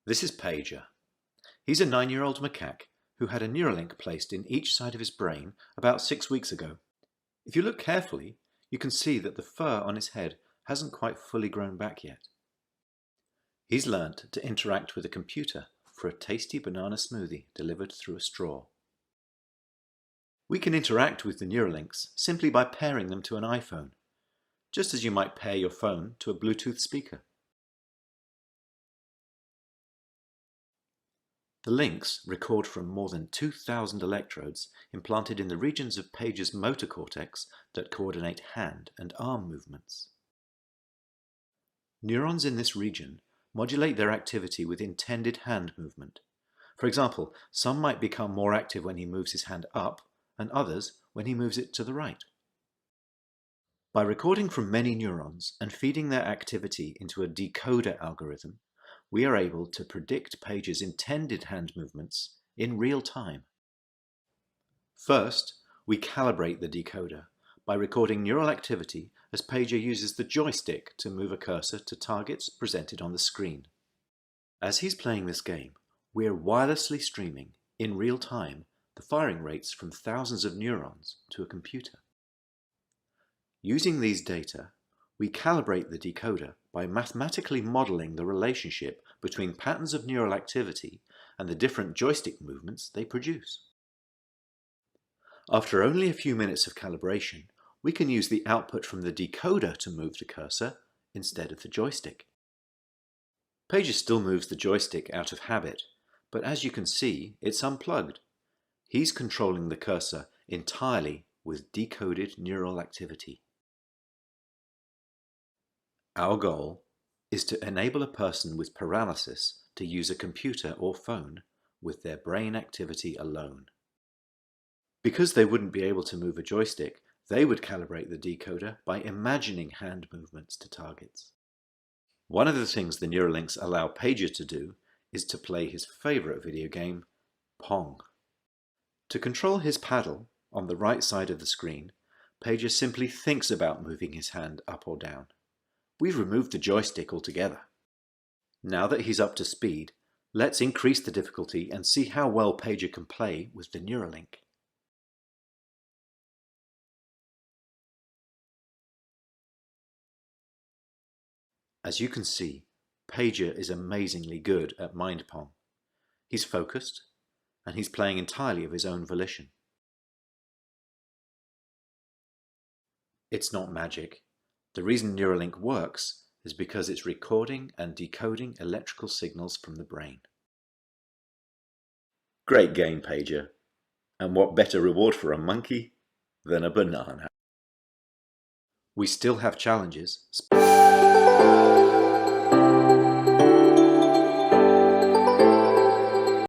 This is Pager. He's a 9-year-old macaque who had a Neuralink placed in each side of his brain about 6 weeks ago. If you look carefully, you can see that the fur on his head hasn't quite fully grown back yet. He's learnt to interact with a computer for a tasty banana smoothie delivered through a straw. We can interact with the Neuralinks simply by pairing them to an iPhone, just as you might pair your phone to a Bluetooth speaker. The links record from more than 2,000 electrodes implanted in the regions of Pager's motor cortex that coordinate hand and arm movements. Neurons in this region modulate their activity with intended hand movement. For example, some might become more active when he moves his hand up, and others when he moves it to the right. By recording from many neurons and feeding their activity into a decoder algorithm, we are able to predict Pager's intended hand movements in real time. First, we calibrate the decoder by recording neural activity as Pager uses the joystick to move a cursor to targets presented on the screen. As he's playing this game, we're wirelessly streaming, in real time, the firing rates from thousands of neurons to a computer. Using these data, we calibrate the decoder by mathematically modeling the relationship between patterns of neural activity and the different joystick movements they produce. After only a few minutes of calibration, we can use the output from the decoder to move the cursor instead of the joystick. Pager still moves the joystick out of habit, but as you can see, it's unplugged. He's controlling the cursor entirely with decoded neural activity. Our goal is to enable a person with paralysis to use a computer or phone with their brain activity alone. Because they wouldn't be able to move a joystick, they would calibrate the decoder by imagining hand movements to targets. One of the things the Neuralinks allow Pager to do is to play his favorite video game, Pong. To control his paddle on the right side of the screen, Pager simply thinks about moving his hand up or down. We've removed the joystick altogether. Now that he's up to speed, let's increase the difficulty and see how well Pager can play with the Neuralink. As you can see, Pager is amazingly good at Mind Pong. He's focused, and he's playing entirely of his own volition. It's not magic. The reason Neuralink works is because it's recording and decoding electrical signals from the brain. Great game, Pager. And what better reward for a monkey than a banana? We still have challenges.